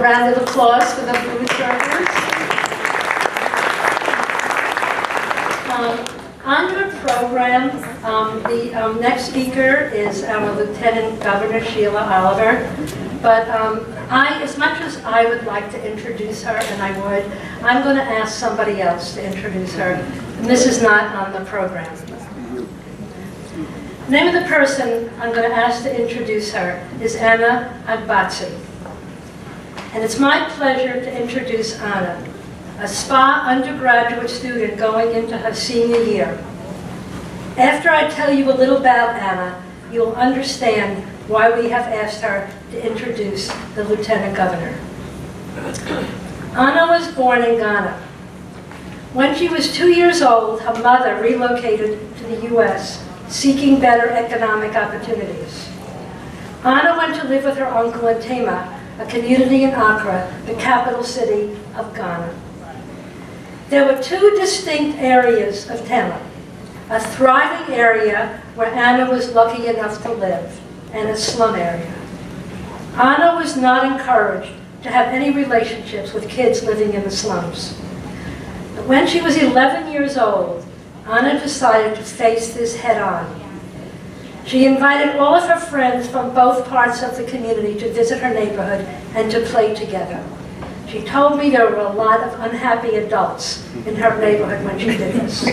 A round of applause for the Blue Rutgers. On your program, the next speaker is our Lieutenant Governor, Sheila Oliver. But as much as I would like to introduce her, and I would, I'm going to ask somebody else to introduce her. And this is not on the program. The name of the person I'm going to ask to introduce her is Anna Agbotse. And it's my pleasure to introduce Anna, a SPA undergraduate student going into her senior year. After I tell you a little about Anna, you'll understand why we have asked her to introduce the Lieutenant Governor. Anna was born in Ghana. When she was 2 years old, her mother relocated to the U.S., seeking better economic opportunities. Anna went to live with her uncle in Tema, a community in Accra, the capital city of Ghana. There were two distinct areas of Tema: a thriving area where Anna was lucky enough to live, and a slum area. Anna was not encouraged to have any relationships with kids living in the slums. But when she was 11 years old, Anna decided to face this head-on. She invited all of her friends from both parts of the community to visit her neighborhood and to play together. She told me there were a lot of unhappy adults in her neighborhood when she did this.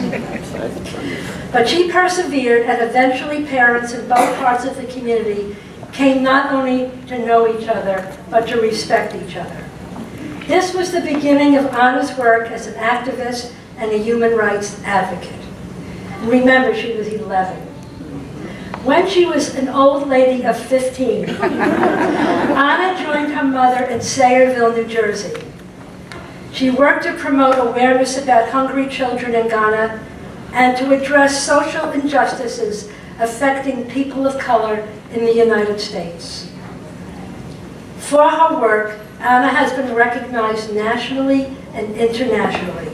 But she persevered, and eventually parents in both parts of the community came not only to know each other, but to respect each other. This was the beginning of Anna's work as an activist and a human rights advocate. And remember, she was 11. When she was an old lady of 15, Anna joined her mother in Sayreville, New Jersey. She worked to promote awareness about hungry children in Ghana and to address social injustices affecting people of color in the United States. For her work, Anna has been recognized nationally and internationally.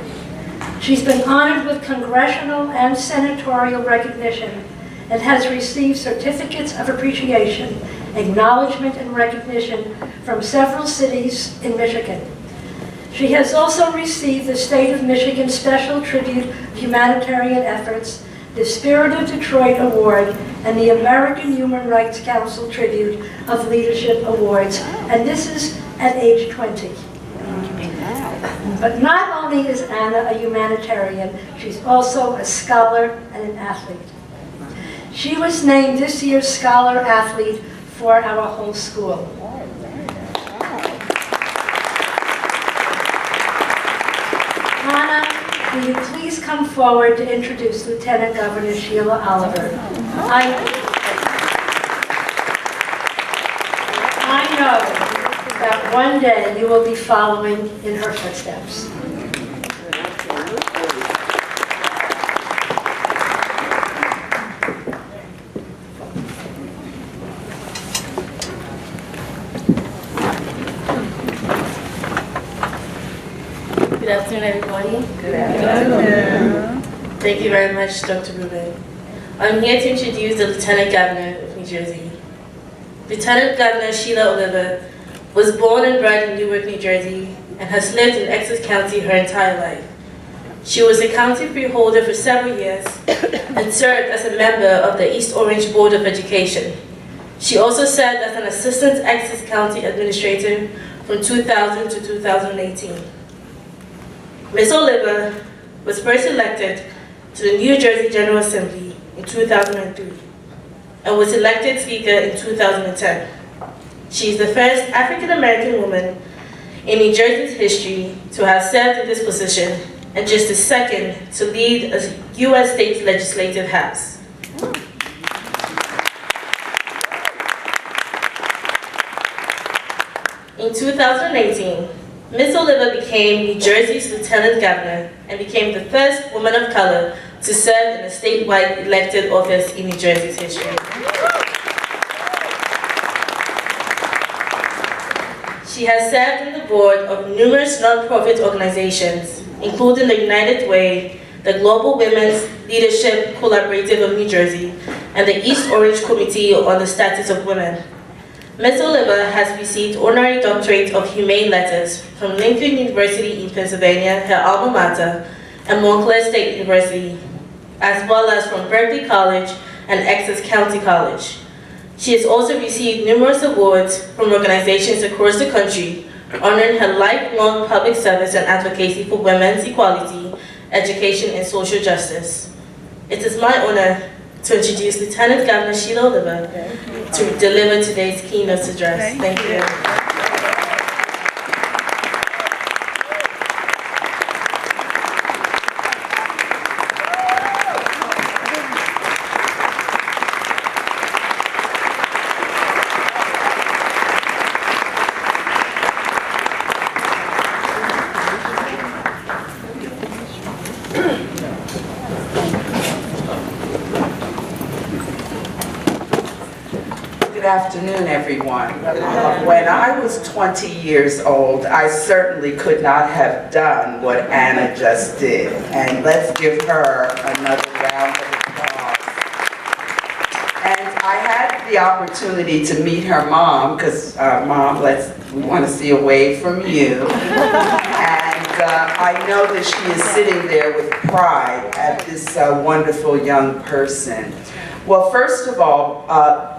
She's been honored with congressional and senatorial recognition and has received certificates of appreciation, acknowledgement, and recognition from several cities in Michigan. She has also received the State of Michigan Special Tribute of Humanitarian Efforts, the Spirit of Detroit Award, and the American Human Rights Council Tribute of Leadership Awards, and this is at age 20. But not only is Anna a humanitarian, she's also a scholar and an athlete. She was named this year's Scholar Athlete for our whole school. Anna, will you please come forward to introduce Lieutenant Governor Sheila Oliver? I know that one day you will be following in her footsteps. Good afternoon, everybody. Good afternoon. Thank you very much, Dr. Rubin. I'm here to introduce the Lieutenant Governor of New Jersey. Lieutenant Governor Sheila Oliver was born and bred in Newark, New Jersey, and has lived in Essex County her entire life. She was a county freeholder for several years and served as a member of the East Orange Board of Education. She also served as an assistant Essex County administrator from 2000 to 2018. Ms. Oliver was first elected to the New Jersey General Assembly in 2003 and was elected Speaker in 2010. She is the first African-American woman in New Jersey's history to have served in this position and just the second to lead a U.S. state legislative house. In 2018, Ms. Oliver became New Jersey's Lieutenant Governor and became the first woman of color to serve in a statewide elected office in New Jersey's history. She has served on the board of numerous nonprofit organizations, including the United Way, the Global Women's Leadership Collaborative of New Jersey, and the East Orange Committee on the Status of Women. Ms. Oliver has received honorary doctorate of humane letters from Lincoln University in Pennsylvania, her alma mater, and Montclair State University, as well as from Berkeley College and Essex County College. She has also received numerous awards from organizations across the country, honoring her lifelong public service and advocacy for women's equality, education, and social justice. It is my honor to introduce Lieutenant Governor Sheila Oliver to deliver today's keynote address. Thank you. Good afternoon, everyone. When I was 20 years old, I certainly could not have done what Anna just did. And let's give her another round of applause. And I had the opportunity to meet her mom, because Mom, we want to see a wave from you. And I know that she is sitting there with pride at this wonderful young person. Well, first of all,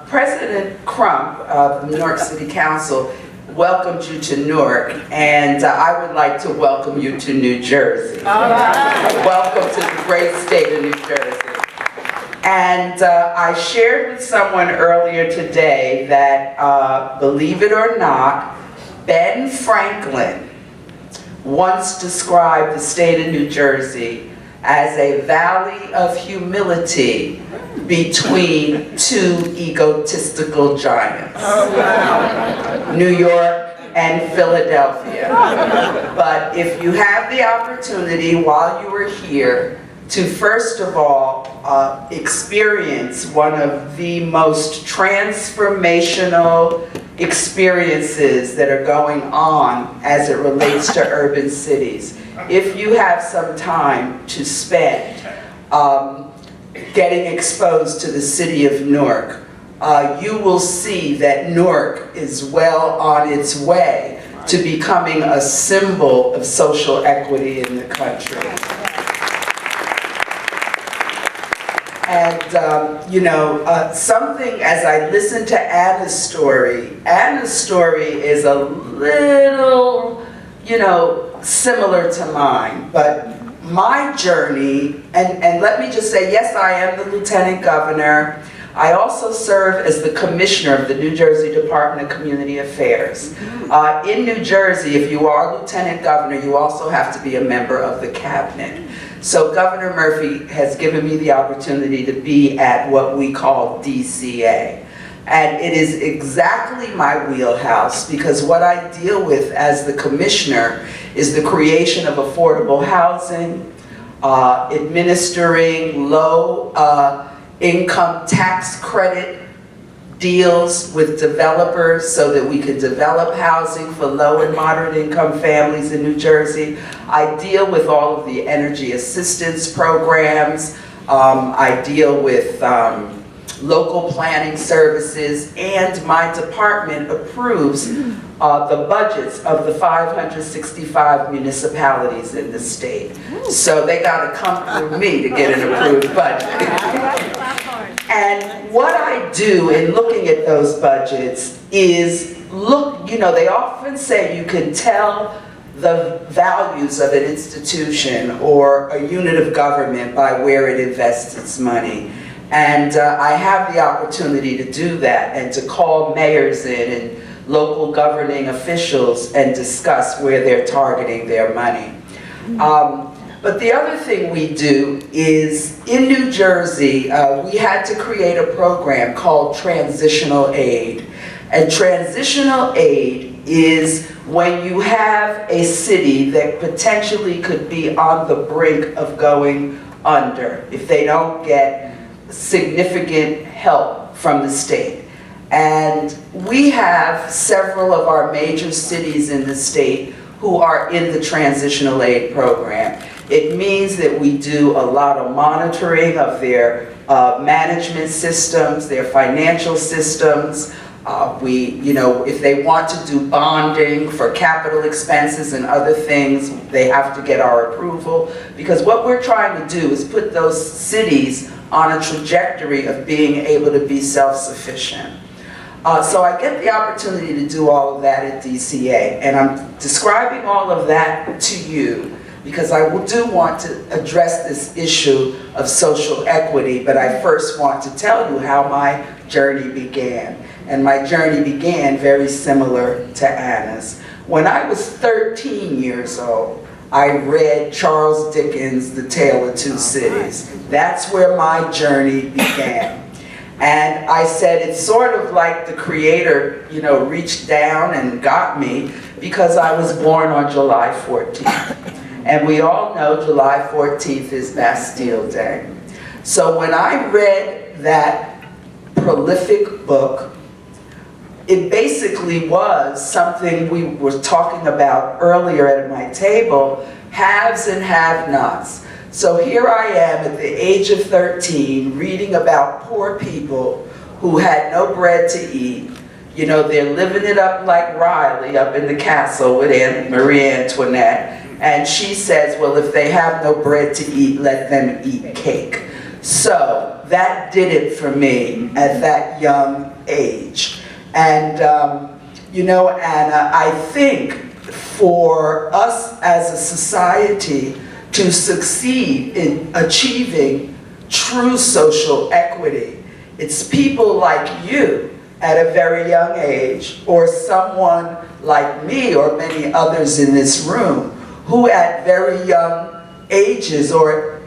President Crump of the Newark City Council welcomed you to Newark, and I would like to welcome you to New Jersey. Welcome to the great state of New Jersey. And I shared with someone earlier today that, believe it or not, Ben Franklin once described the state of New Jersey as a valley of humility between two egotistical giants, New York and Philadelphia. But if you have the opportunity while you are here to first of all experience one of the most transformational experiences that are going on as it relates to urban cities, if you have some time to spend getting exposed to the city of Newark, you will see that Newark is well on its way to becoming a symbol of social equity in the country. And, you know, something as I listen to Anna's story is a little, you know, similar to mine, but my journey, and let me just say, yes, I am the Lieutenant Governor. I also serve as the Commissioner of the New Jersey Department of Community Affairs. In New Jersey, if you are Lieutenant Governor, you also have to be a member of the Cabinet. So Governor Murphy has given me the opportunity to be at what we call DCA. And it is exactly my wheelhouse, because what I deal with as the Commissioner is the creation of affordable housing, administering low income tax credit deals with developers so that we can develop housing for low and moderate income families in New Jersey. I deal with all of the energy assistance programs. I deal with local planning services, and my department approves the budgets of the 565 municipalities in the state. So they got to come through me to get an approved budget. And what I do in looking at those budgets is look, you know, they often say you can tell the values of an institution or a unit of government by where it invests its money. And I have the opportunity to do that and to call mayors in and local governing officials and discuss where they're targeting their money. But the other thing we do is, in New Jersey, we had to create a program called transitional aid. And transitional aid is when you have a city that potentially could be on the brink of going under if they don't get significant help from the state. And we have several of our major cities in the state who are in the transitional aid program. It means that we do a lot of monitoring of their management systems, their financial systems. If they want to do bonding for capital expenses and other things, they have to get our approval. Because what we're trying to do is put those cities on a trajectory of being able to be self-sufficient. So I get the opportunity to do all of that at DCA, and I'm describing all of that to you because I do want to address this issue of social equity, but I first want to tell you how my journey began. And my journey began very similar to Anna's. When I was 13 years old, I read Charles Dickens' The Tale of Two Cities. That's where my journey began. And I said it's sort of like the creator, reached down and got me because I was born on July 14th. And we all know July 14th is Bastille Day. So when I read that prolific book, it basically was something we were talking about earlier at my table, haves and have-nots. So here I am at the age of 13 reading about poor people who had no bread to eat. They're living it up like Riley up in the castle with Marie Antoinette. And she says, well, if they have no bread to eat, let them eat cake. So that did it for me at that young age. And, Anna, I think for us as a society to succeed in achieving true social equity, it's people like you at a very young age, or someone like me or many others in this room, who at very young ages or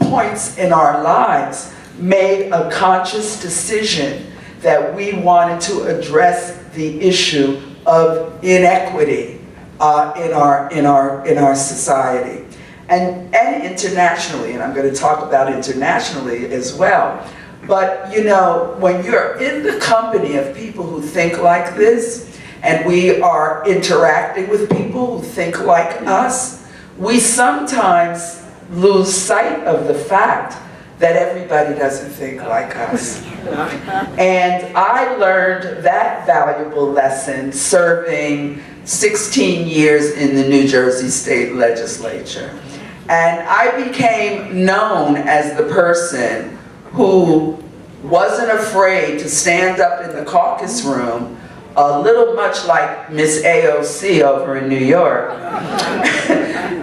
points in our lives made a conscious decision that we wanted to address the issue of inequity in our society. And internationally, and I'm going to talk about internationally as well. But when you're in the company of people who think like this, and we are interacting with people who think like us, we sometimes lose sight of the fact that everybody doesn't think like us. And I learned that valuable lesson serving 16 years in the New Jersey State Legislature. And I became known as the person who wasn't afraid to stand up in the caucus room, a little much like Miss AOC over in New York.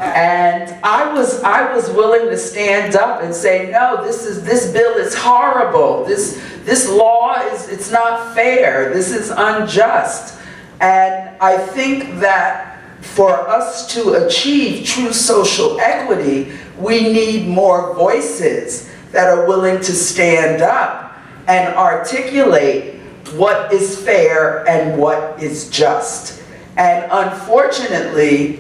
And I was willing to stand up and say, no, this bill is horrible. This law it's not fair. This is unjust. And I think that for us to achieve true social equity, we need more voices that are willing to stand up and articulate what is fair and what is just. And unfortunately,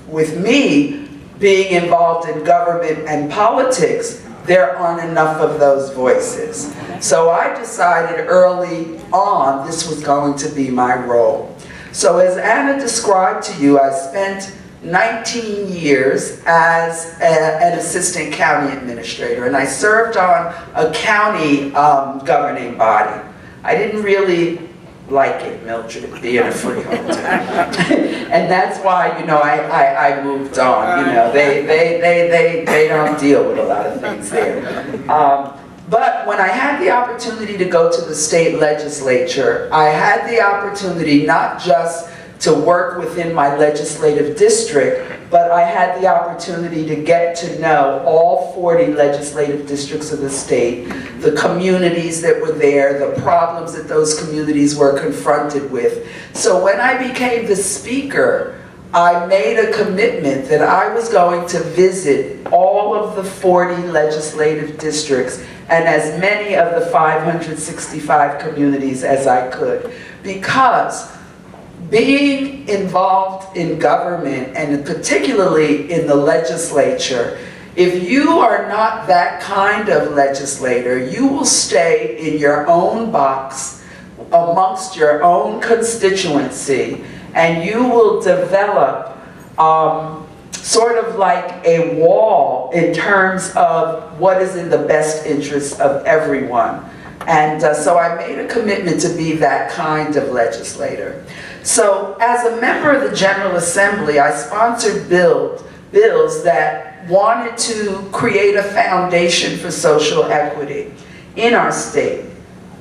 with me being involved in government and politics, there aren't enough of those voices. So I decided early on this was going to be my role. So as Anna described to you, I spent 19 years as an assistant county administrator, and I served on a county governing body. I didn't really like it, Mildred, being a freeholder. And that's why, I moved on. They don't deal with a lot of things there. But when I had the opportunity to go to the state legislature, I had the opportunity not just to work within my legislative district, but I had the opportunity to get to know all 40 legislative districts of the state, the communities that were there, the problems that those communities were confronted with. So when I became the speaker, I made a commitment that I was going to visit all of the 40 legislative districts and as many of the 565 communities as I could, because being involved in government, and particularly in the legislature, if you are not that kind of legislator, you will stay in your own box amongst your own constituency, and you will develop sort of like a wall in terms of what is in the best interest of everyone. And so I made a commitment to be that kind of legislator. So as a member of the General Assembly, I sponsored bills that wanted to create a foundation for social equity in our state.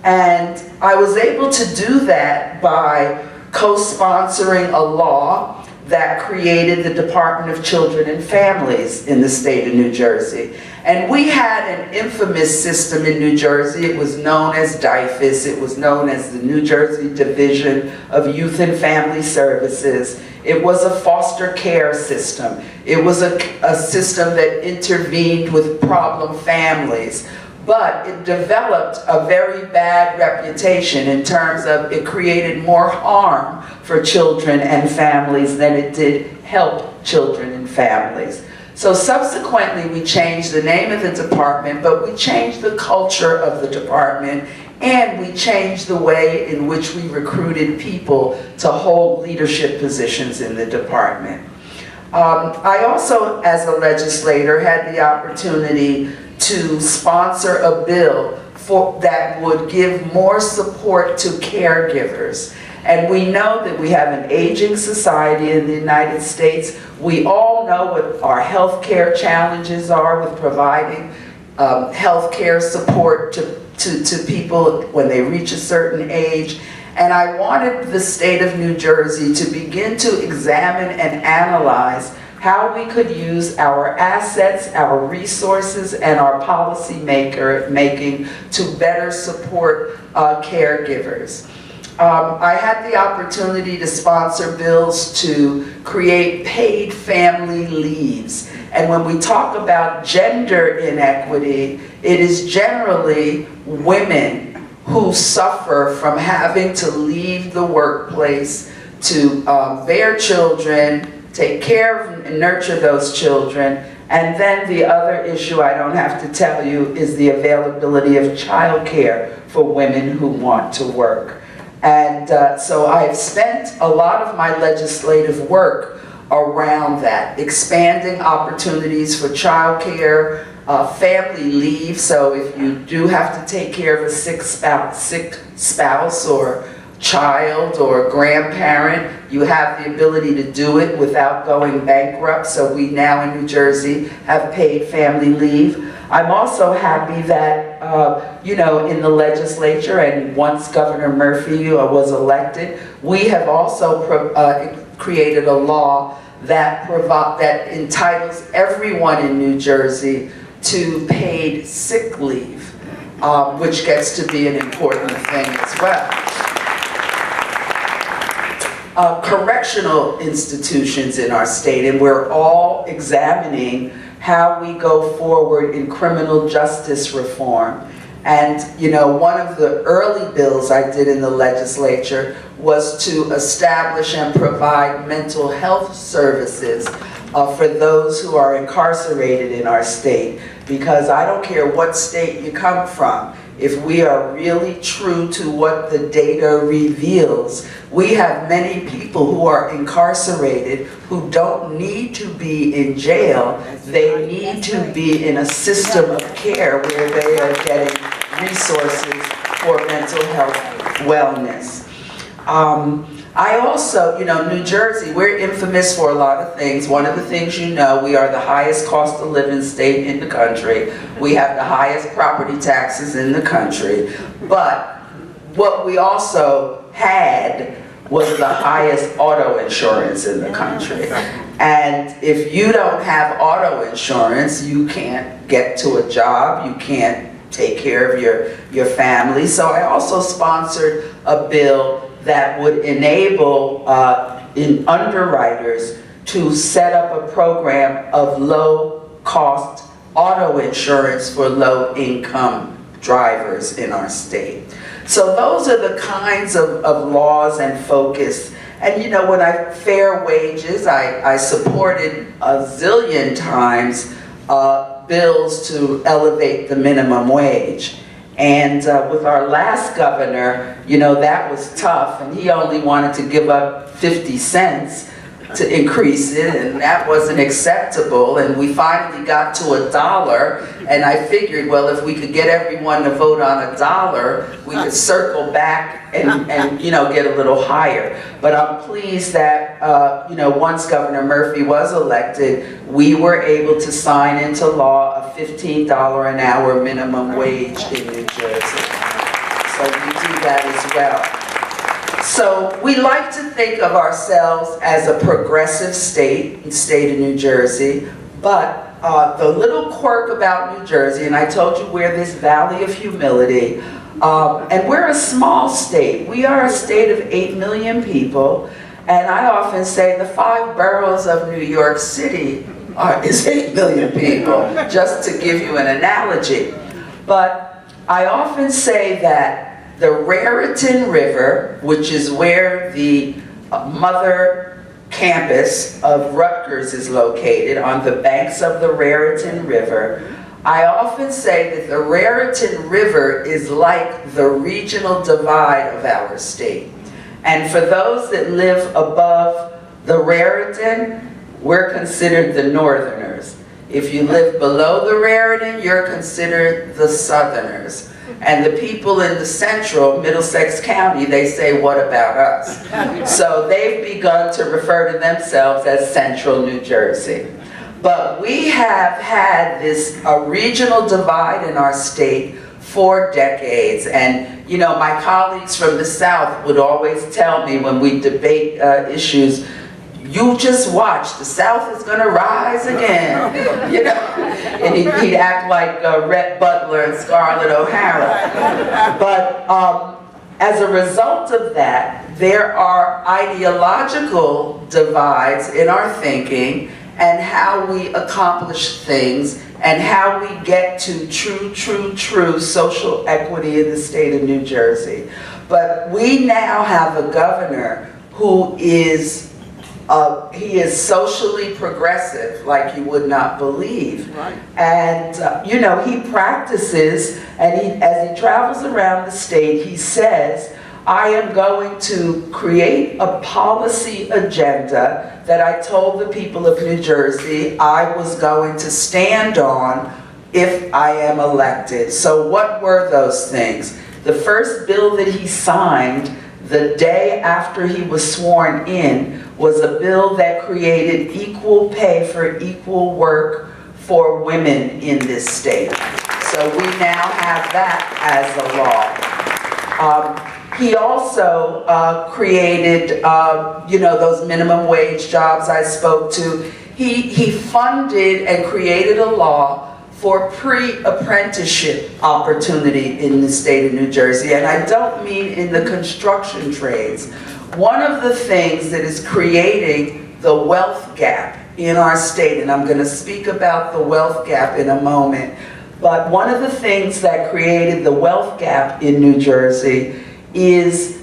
And I was able to do that by co-sponsoring a law that created the Department of Children and Families in the state of New Jersey. And we had an infamous system in New Jersey. It was known as DIFAS. It was known as the New Jersey Division of Youth and Family Services. It was a foster care system. It was a system that intervened with problem families. But it developed a very bad reputation in terms of it created more harm for children and families than it did help children and families. So subsequently we changed the name of the department, but we changed the culture of the department, and we changed the way in which we recruited people to hold leadership positions in the department. I also, as a legislator, had the opportunity to sponsor a bill that would give more support to caregivers. And we know that we have an aging society in the United States. We all know what our health care challenges are with providing health care support to people when they reach a certain age. And I wanted the state of New Jersey to begin to examine and analyze how we could use our assets, our resources, and our policy making to better support caregivers. I had the opportunity to sponsor bills to create paid family leaves. And when we talk about gender inequity, it is generally women who suffer from having to leave the workplace to bear children, take care of and nurture those children. And then the other issue I don't have to tell you is the availability of childcare for women who want to work. And so I've spent a lot of my legislative work around that, expanding opportunities for childcare, family leave. So if you do have to take care of a sick spouse or child or grandparent, you have the ability to do it without going bankrupt. So we now in New Jersey have paid family leave. I'm also happy that, in the legislature, and once Governor Murphy was elected, we have also created a law that entitles everyone in New Jersey to paid sick leave, which gets to be an important thing as well. Correctional institutions in our state, and we're all examining how we go forward in criminal justice reform. And one of the early bills I did in the legislature was to establish and provide mental health services for those who are incarcerated in our state. Because I don't care what state you come from, if we are really true to what the data reveals, we have many people who are incarcerated who don't need to be in jail. They need to be in a system of care where they are getting resources for mental health wellness. I also, New Jersey, we're infamous for a lot of things. One of the things we are the highest cost of living state in the country. We have the highest property taxes in the country. But what we also had was the highest auto insurance in the country. And if you don't have auto insurance, you can't get to a job, you can't take care of your family. So I also sponsored a bill that would enable underwriters to set up a program of low-cost auto insurance for low-income drivers in our state. So those are the kinds of laws and focus. And when fair wages, I supported a zillion times bills to elevate the minimum wage. And with our last governor, that was tough, and he only wanted to give up 50 cents. to increase it, and that wasn't acceptable, and we finally got to $1, and I figured, well, if we could get everyone to vote on $1, we could circle back and you know, get a little higher. But I'm pleased that, you know, once Governor Murphy was elected, we were able to sign into law a $15 an hour minimum wage in New Jersey. So we do that as well. So we like to think of ourselves as a progressive state, the state of New Jersey, but the little quirk about New Jersey, and I told you we're this valley of humility, and we're a small state. We are a state of 8 million people, and I often say the 5 boroughs of New York City is 8 million people, just to give you an analogy. But I often say that the Raritan River, which is where the mother campus of Rutgers is located, on the banks of the Raritan River, I often say that the Raritan River is like the regional divide of our state. And for those that live above the Raritan, we're considered the Northerners. If you live below the Raritan, you're considered the Southerners. And the people in the central, Middlesex County, they say, what about us? So they've begun to refer to themselves as Central New Jersey. But we have had this regional divide in our state for decades. And, you know, my colleagues from the South would always tell me when we debate issues, you just watch, the South is gonna rise again, you know? And he'd act like Rhett Butler and Scarlett O'Hara. But as a result of that, there are ideological divides in our thinking and how we accomplish things and how we get to true social equity in the state of New Jersey. But we now have a governor who is he is socially progressive, like you would not believe. Right. And, you know, he practices, and as he travels around the state, he says, I am going to create a policy agenda that I told the people of New Jersey I was going to stand on if I am elected. So what were those things? The first bill that he signed the day after he was sworn in was a bill that created equal pay for equal work for women in this state. So we now have that as a law. He also created, you know, those minimum wage jobs I spoke to. He funded and created a law for pre-apprenticeship opportunity in the state of New Jersey, and I don't mean in the construction trades. One of the things that is creating the wealth gap in our state, and I'm going to speak about the wealth gap in a moment, but one of the things that created the wealth gap in New Jersey is,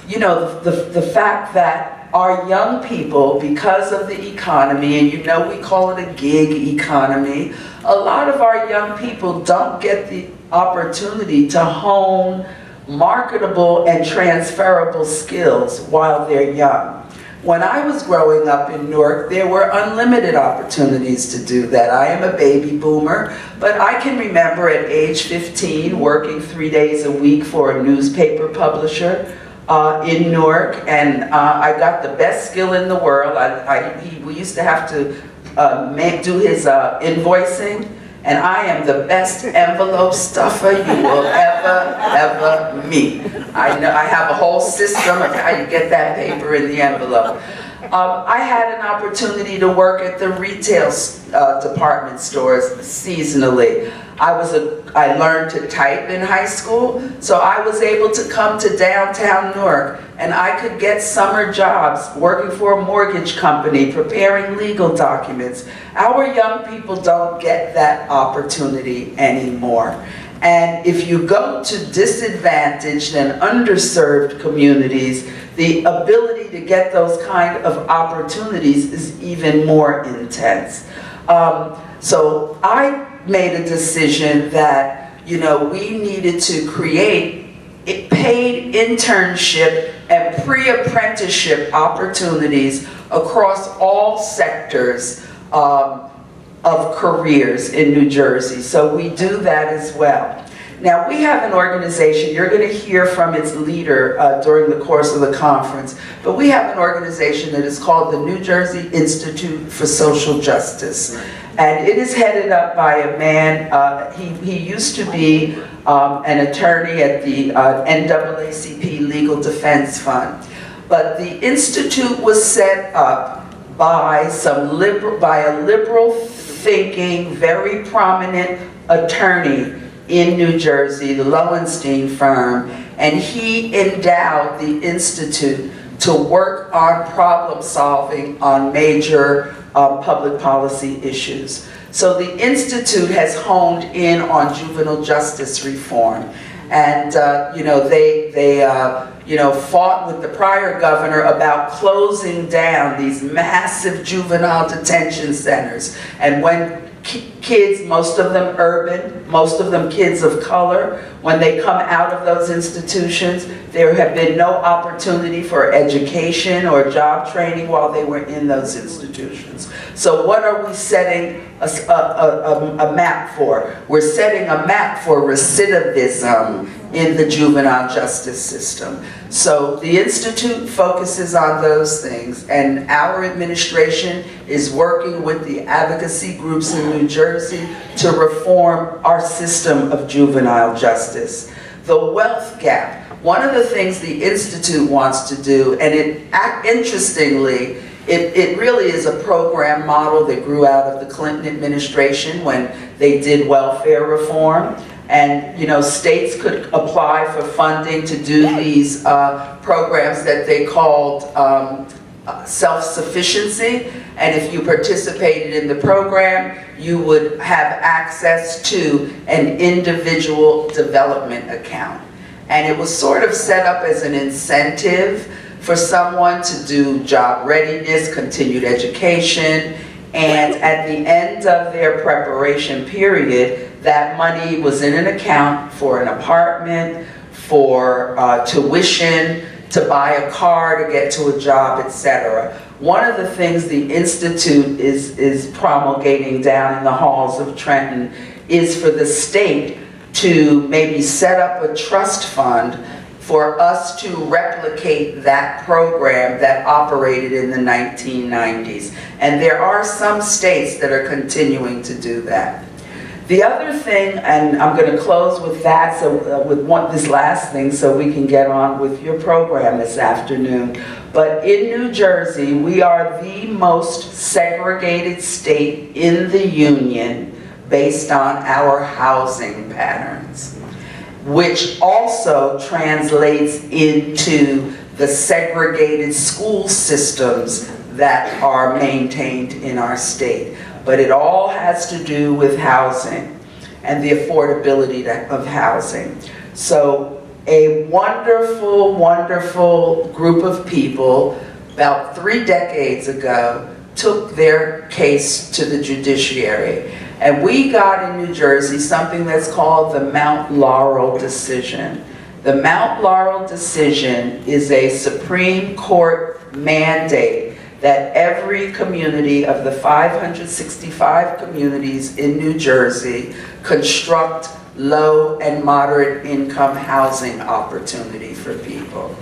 you know, the fact that our young people, because of the economy, and you know we call it a gig economy, a lot of our young people don't get the opportunity to hone marketable and transferable skills while they're young. When I was growing up in Newark, there were unlimited opportunities to do that. I am a baby boomer, but I can remember at age 15 working 3 days a week for a newspaper publisher in Newark, and I got the best skill in the world. We used to have to do his invoicing, and I am the best envelope stuffer you will ever meet. I have a whole system of how you get that paper in the envelope. I had an opportunity to work at the retail department stores seasonally. I learned to type in high school, so I was able to come to downtown Newark, and I could get summer jobs working for a mortgage company, preparing legal documents. Our young people don't get that opportunity anymore. And if you go to disadvantaged and underserved communities, the ability to get those kind of opportunities is even more intense. So I made a decision that, you know, we needed to create paid internship and pre-apprenticeship opportunities across all sectors of careers in New Jersey. So we do that as well. Now, we have an organization, you're going to hear from its leader during the course of the conference, but we have an organization that is called the New Jersey Institute for Social Justice. And it is headed up by a man, he used to be an attorney at the NAACP Legal Defense Fund. But the Institute was set up by a liberal thinking, very prominent attorney in New Jersey, the Lowenstein firm, and he endowed the Institute to work on problem solving on major public policy issues. So the Institute has honed in on juvenile justice reform. And they fought with the prior governor about closing down these massive juvenile detention centers. And when kids, most of them urban, most of them kids of color, when they come out of those institutions, there have been no opportunity for education or job training while they were in those institutions. So what are we setting a map for? We're setting a map for recidivism in the juvenile justice system. So the Institute focuses on those things, and our administration is working with the advocacy groups in New Jersey to reform our system of juvenile justice. The wealth gap. One of the things the Institute wants to do, and interestingly, it really is a program model that grew out of the Clinton administration when they did welfare reform. And states could apply for funding to do these programs that they called self-sufficiency. And if you participated in the program, you would have access to an individual development account. And it was sort of set up as an incentive for someone to do job readiness, continued education, and at the end of their preparation period, that money was in an account for an apartment, for tuition, to buy a car, to get to a job, etc. One of the things the Institute is promulgating down in the halls of Trenton is for the state to maybe set up a trust fund for us to replicate that program that operated in the 1990s. And there are some states that are continuing to do that. The other thing, and I'm going to close with that, so this last thing, so we can get on with your program this afternoon. But in New Jersey, we are the most segregated state in the union based on our housing patterns, which also translates into the segregated school systems that are maintained in our state. But it all has to do with housing and the affordability of housing. So a wonderful, wonderful group of people about 3 decades ago took their case to the judiciary. And we got in New Jersey something that's called the Mount Laurel decision. The Mount Laurel decision is a Supreme Court mandate that every community of the 565 communities in New Jersey construct low and moderate income housing opportunity for people.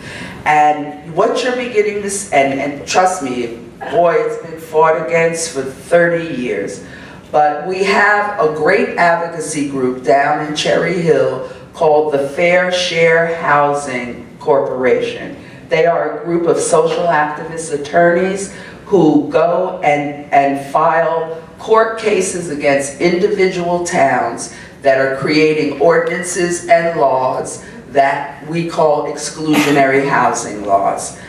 And what you're beginning to, and trust me, boy, it's been fought against for 30 years. But we have a great advocacy group down in Cherry Hill called the Fair Share Housing Corporation. They are a group of social activist attorneys who go and file court cases against individual towns that are creating ordinances and laws that we call exclusionary housing laws.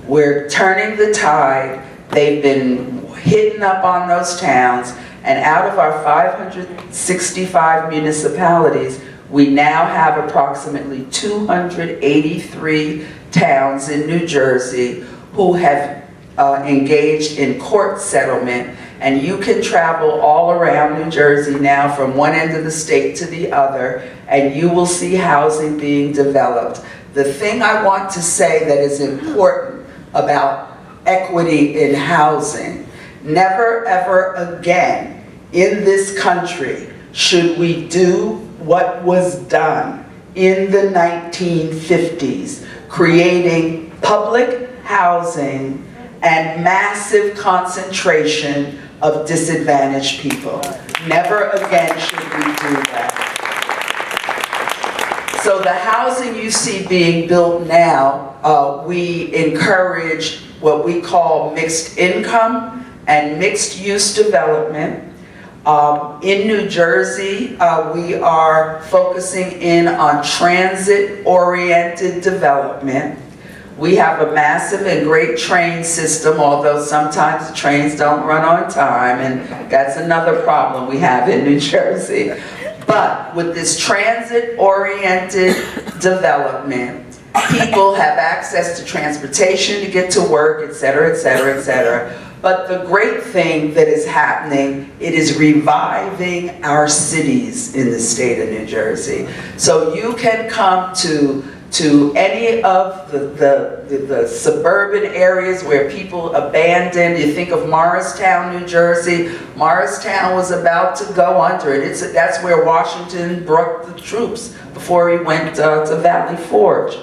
We're turning the tide. They've been hitting up on those towns, and out of our 565 municipalities, we now have approximately 283 towns in New Jersey who have engaged in court settlement, and you can travel all around New Jersey now from one end of the state to the other, and you will see housing being developed. The thing I want to say that is important about equity in housing. Never ever again in this country should we do what was done in the 1950s, creating public housing and massive concentration of disadvantaged people. Never again should we do that. So the housing you see being built now, we encourage what we call mixed income and mixed use development. In New Jersey, we are focusing in on transit-oriented development. We have a massive and great train system, although sometimes the trains don't run on time, and that's another problem we have in New Jersey. But with this transit-oriented development, people have access to transportation to get to work, et cetera, et cetera, et cetera. But the great thing that is happening, it is reviving our cities in the state of New Jersey. So you can come to any of the suburban areas where people abandoned. You think of Morristown, New Jersey. Morristown was about to go under it. That's where Washington brought the troops before he went to Valley Forge.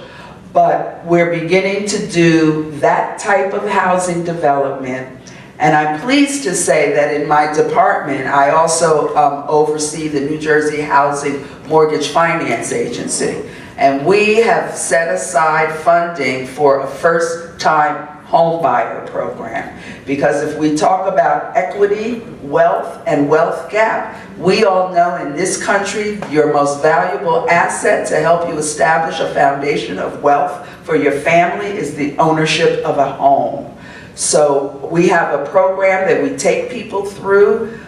But we're beginning to do that type of housing development. And I'm pleased to say that in my department, I also oversee the New Jersey Housing Mortgage Finance Agency. And we have set aside funding for a first-time home buyer program. Because if we talk about equity, wealth, and wealth gap, we all know in this country, your most valuable asset to help you establish a foundation of wealth for your family is the ownership of a home. So we have a program that we take people through.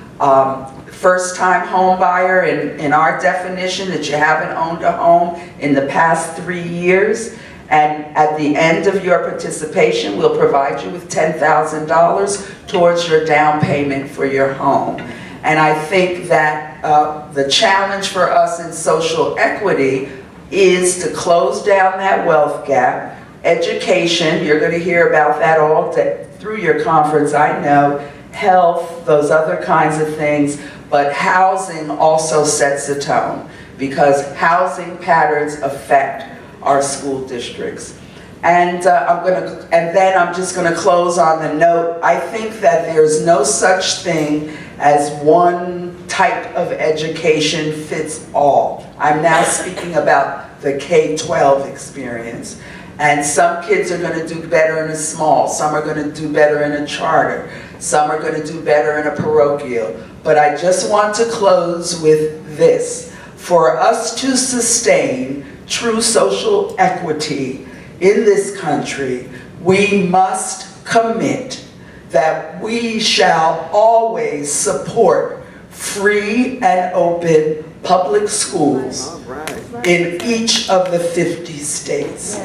First-time home buyer, in our definition, that you haven't owned a home in the past 3 years. And at the end of your participation, we'll provide you with $10,000 towards your down payment for your home. And I think that the challenge for us in social equity is to close down that wealth gap. Education, you're going to hear about that all day, through your conference, I know. Health, those other kinds of things. But housing also sets the tone, because housing patterns affect our school districts. And then I'm just going to close on the note. I think that there's no such thing as one type of education fits all. I'm now speaking about the K-12 experience. And some kids are going to do better in a small, some are going to do better in a charter, some are going to do better in a parochial. But I just want to close with this. For us to sustain true social equity in this country, we must commit that we shall always support free and open public schools in each of the 50 states.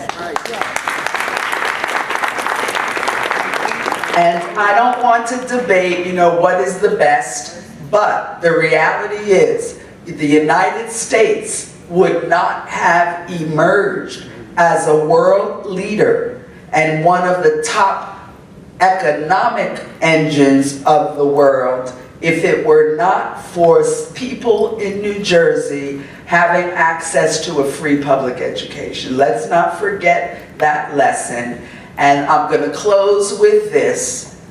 And I don't want to debate, what is the best, but the reality is the United States would not have emerged as a world leader and one of the top economic engines of the world if it were not for people in New Jersey having access to a free public education. Let's not forget that lesson. And I'm going to close with this.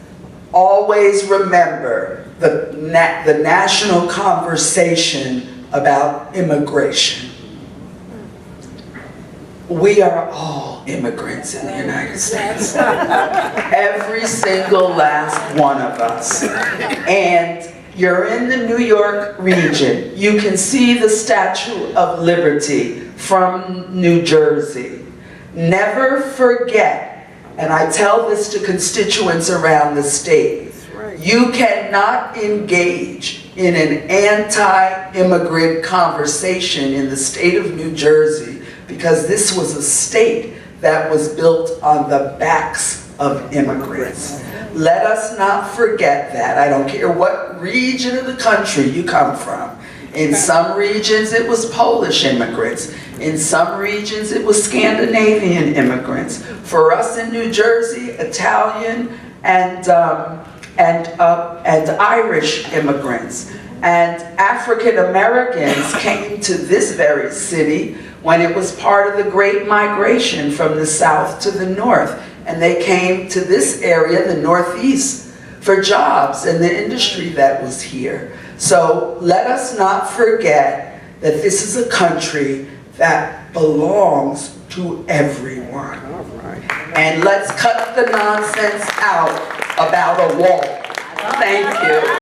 Always remember the national conversation about immigration. We are all immigrants in the United States. Every single last one of us. And you're in the New York region. You can see the Statue of Liberty from New Jersey. Never forget, and I tell this to constituents around the state, you cannot engage in an anti-immigrant conversation in the state of New Jersey, because this was a state that was built on the backs of immigrants. Let us not forget that. I don't care what region of the country you come from. In some regions it was Polish immigrants. In some regions, it was Scandinavian immigrants. For us in New Jersey, Italian and Irish immigrants. And African Americans came to this very city when it was part of the Great Migration from the South to the North. And they came to this area, the Northeast, for jobs in the industry that was here. So let us not forget that this is a country that belongs to everyone. And let's cut the nonsense out about a wall. Thank you.